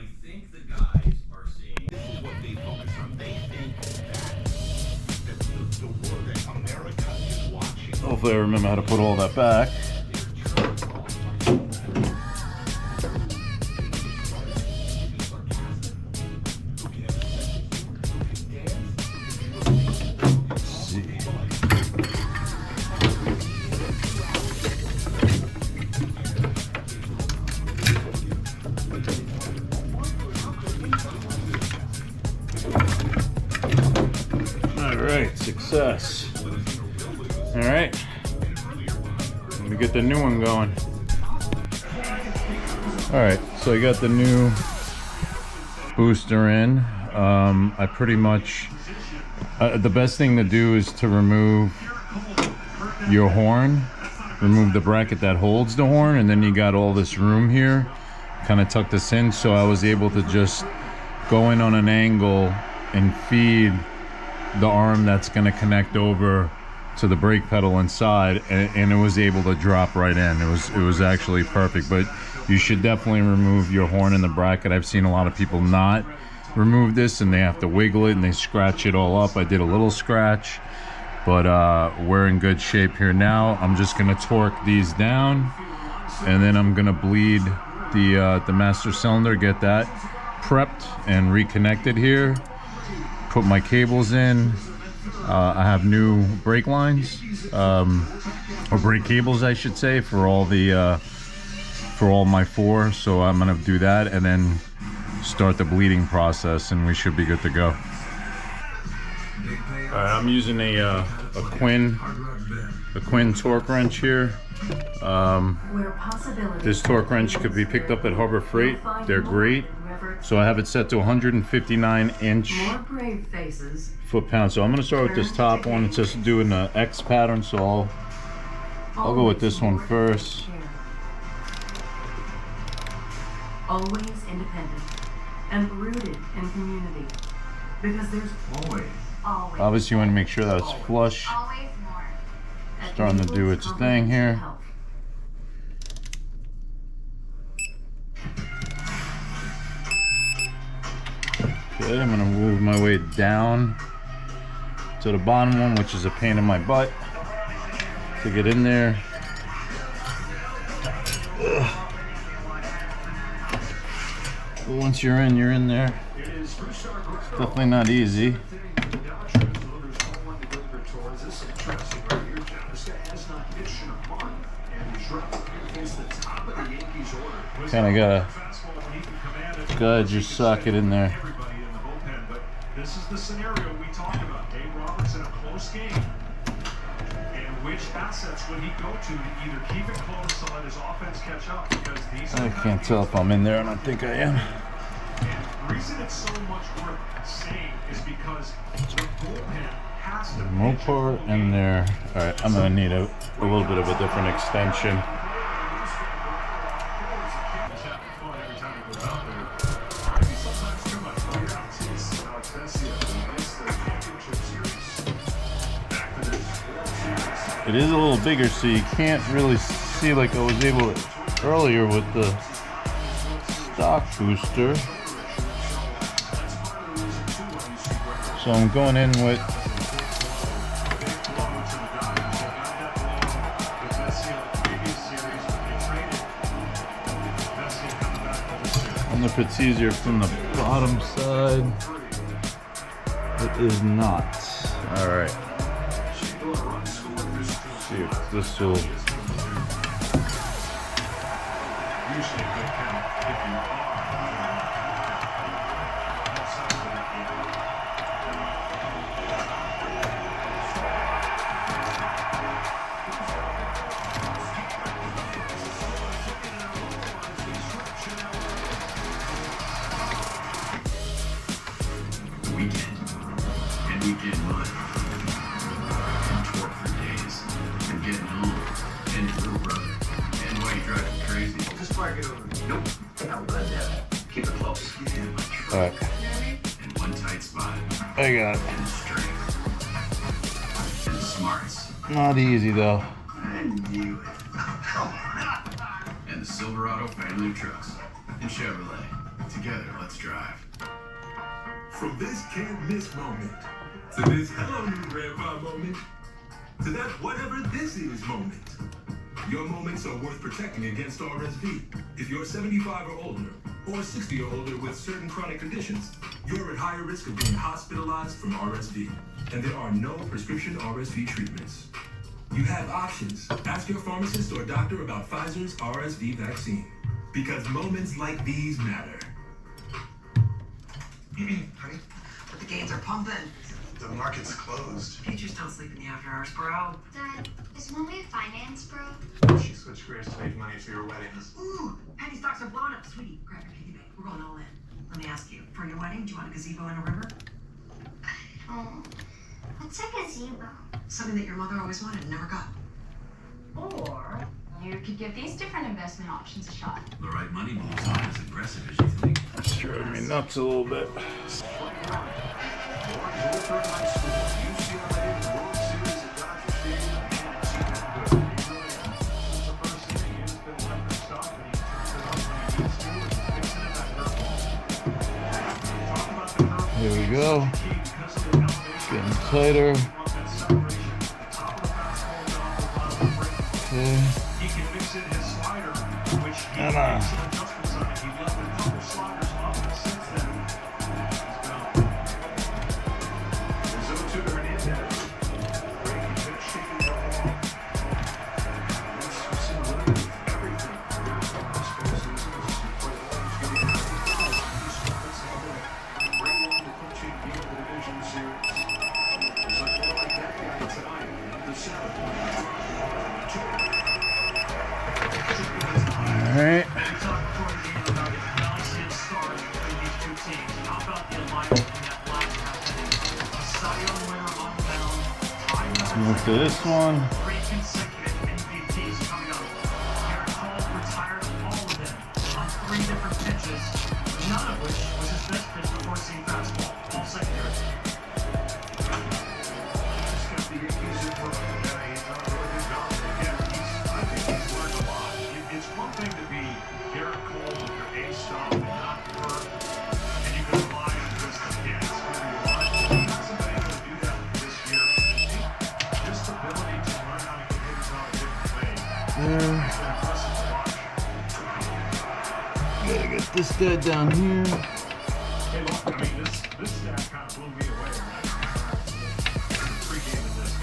A: Hopefully I remember how to put all that back. Alright, success. Alright, let me get the new one going. Alright, so I got the new booster in. I pretty much, the best thing to do is to remove your horn, remove the bracket that holds the horn, and then you got all this room here, kind of tuck this in, so I was able to just go in on an angle and feed the arm that's going to connect over to the brake pedal inside, and it was able to drop right in. It was actually perfect. But you should definitely remove your horn in the bracket. I've seen a lot of people not remove this and they have to wiggle it and they scratch it all up. I did a little scratch, but we're in good shape here now. I'm just going to torque these down, and then I'm going to bleed the master cylinder, get that prepped and reconnected here, put my cables in. I have new brake lines, or brake cables I should say, for all the for all my four, so I'm gonna do that and then start the bleeding process, and we should be good to go. Alright, I'm using a Quinn torque wrench here. This torque wrench could be picked up at Harbor Freight. They're great. So I have it set to 159 inch foot-pounds. So I'm going to start with this top one. It's just doing the X pattern, so I'll go with this one first.
L: Always independent and rooted in community, because there's always
A: Obviously you want to make sure that it's flush. Starting to do its thing here. Okay, I'm gonna move my way down to the bottom one, which is a pain in my butt to get in there. Ugh. But once you're in there. It's definitely not easy. Kinda gotta just sock it in there.
B: This is the scenario we talked about. Dave Roberts in a close game. And which assets would he go to either keep it close to let his offense catch up? Because these
A: I can't tell if I'm in there, and I think I am.
B: And the reason it's so much worth saying is because the bullpen has to
A: Mopar in there. Alright, I'm gonna need a little bit of a different extension. It is a little bigger, so you can't really see like I was able to earlier with the stock booster. So I'm going in with I wonder if it's easier from the bottom side. It is not. Alright. See if this will. Alright.
E: In one tight spot.
A: I got it.
E: And strength. And smarts.
A: Not easy though.
E: I knew it. And the Silverado family of trucks. And Chevrolet. Together, let's drive.
D: From this can't miss moment to this hello new grandpa moment to that whatever this is moment. Your moments are worth protecting against RSV. If you're 75 or older, or 60 or older with certain chronic conditions, you're at higher risk of being hospitalized from RSV. And there are no prescription RSV treatments. You have options. Ask your pharmacist or doctor about Pfizer's RSV vaccine. Because moments like these matter.
L: Honey, but the gates are pumping.
E: The market's closed.
L: You just don't sleep in the after hours, bro.
H: Dad, is Mommy a finance bro?
E: She switched careers to make money for your wedding.
L: Ooh, penny stocks are blowing up. Sweetie, grab your piggy bank. We're going all in. Let me ask you, for your wedding, do you want a gazebo in a river?
H: Oh, what's a gazebo?
L: Something that your mother always wanted and never got.
M: Or you could give these different investment options a shot.
E: The right money moves aren't as aggressive as you think.
C: It's driving me nuts a little bit. Here we go. Getting tighter. Okay. Come on. Alright. Let's move to this one. Gotta get this guy down here.
D: Hey, look, I mean, this stat kind of blew me away. Pre-game of this.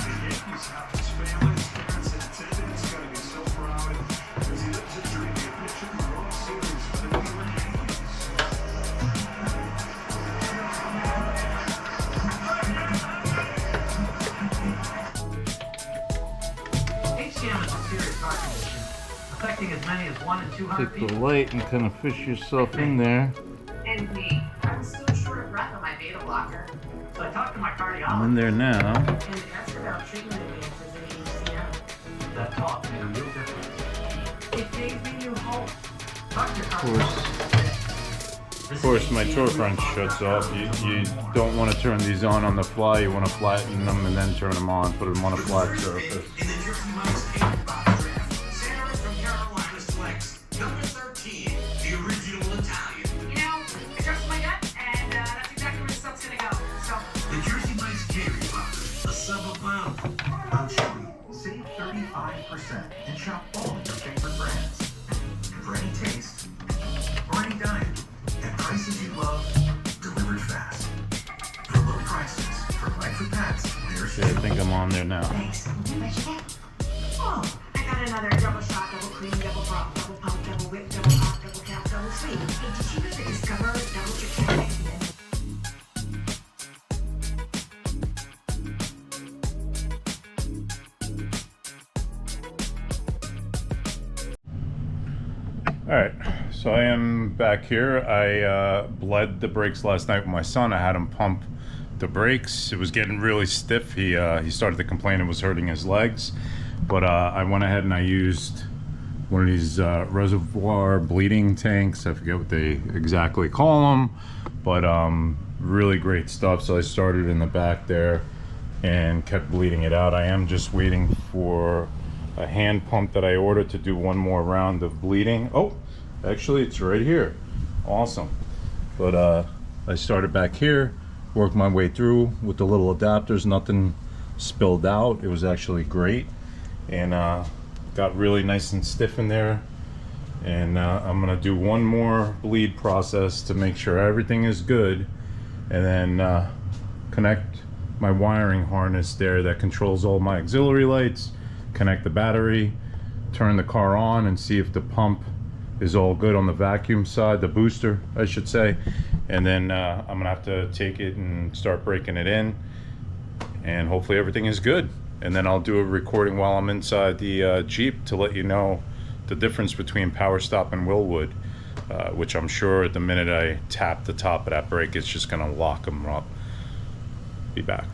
D: The Yankees have his family, his parents in attendance. He's got to be so proud as he lives his dream to get pictured in the World Series for the New York Yankees.
L: HCM is a serious heart condition, affecting as many as 1 in 200
C: Take
L: people.
C: the light and kind of fish yourself in there.
M: And me. I'm still short of breath on my beta blocker.
L: So I talked to my
C: I'm
L: cardiologist,
C: in there now.
L: and they asked about treatment advances in HCM. That talk made a real difference. It gave me new hope. Talk to your cardiologist.
C: Of course, my torque wrench shuts off. You don't want to turn these on the fly. You want to flatten them and then turn them on. Put them on a flat surface.
D: In the Jersey Mike's Cake Box draft, Sarah from Carolina selects number 13, the original Italian.
M: You know, I trust my gut, and that's exactly where the stuff's gonna go. So,
D: The Jersey Mike's Cake Box, a sub a pound.
E: On Chewy, save 35% and shop all your favorite brands. For any taste or any diet, at prices you love, delivered fast. For low prices, for life for pets, there's
C: Okay, I think I'm on there now.
H: Thanks. What'd you get?
M: oh, I got another double shot, double cream, double broth, double pump, double whip, double hot, double cap, double sweet. Hey, did you ever discover double chicken?
A: Alright, so I am back here. I bled the brakes last night with my son. I had him pump the brakes. It was getting really stiff. He started to complain it was hurting his legs. But I went ahead and I used one of these reservoir bleeding tanks. I forget what they exactly call them. But really great stuff. So I started in the back there and kept bleeding it out. I am just waiting for a hand pump that I ordered to do one more round of bleeding. Oh, actually it's right here. Awesome. But I started back here, worked my way through with the little adapters, nothing spilled out. It was actually great, and got really nice and stiff in there. And I'm gonna do one more bleed process to make sure everything is good, and then connect my wiring harness there that controls all my auxiliary lights, connect the battery, turn the car on, and see if the pump is all good on the vacuum side, the booster I should say. And then I'm gonna have to take it and start breaking it in, and hopefully everything is good. And then I'll do a recording while I'm inside the Jeep to let you know the difference between Power Stop and Wilwood, which I'm sure at the minute I tap the top of that brake, it's just gonna lock them up. Be back.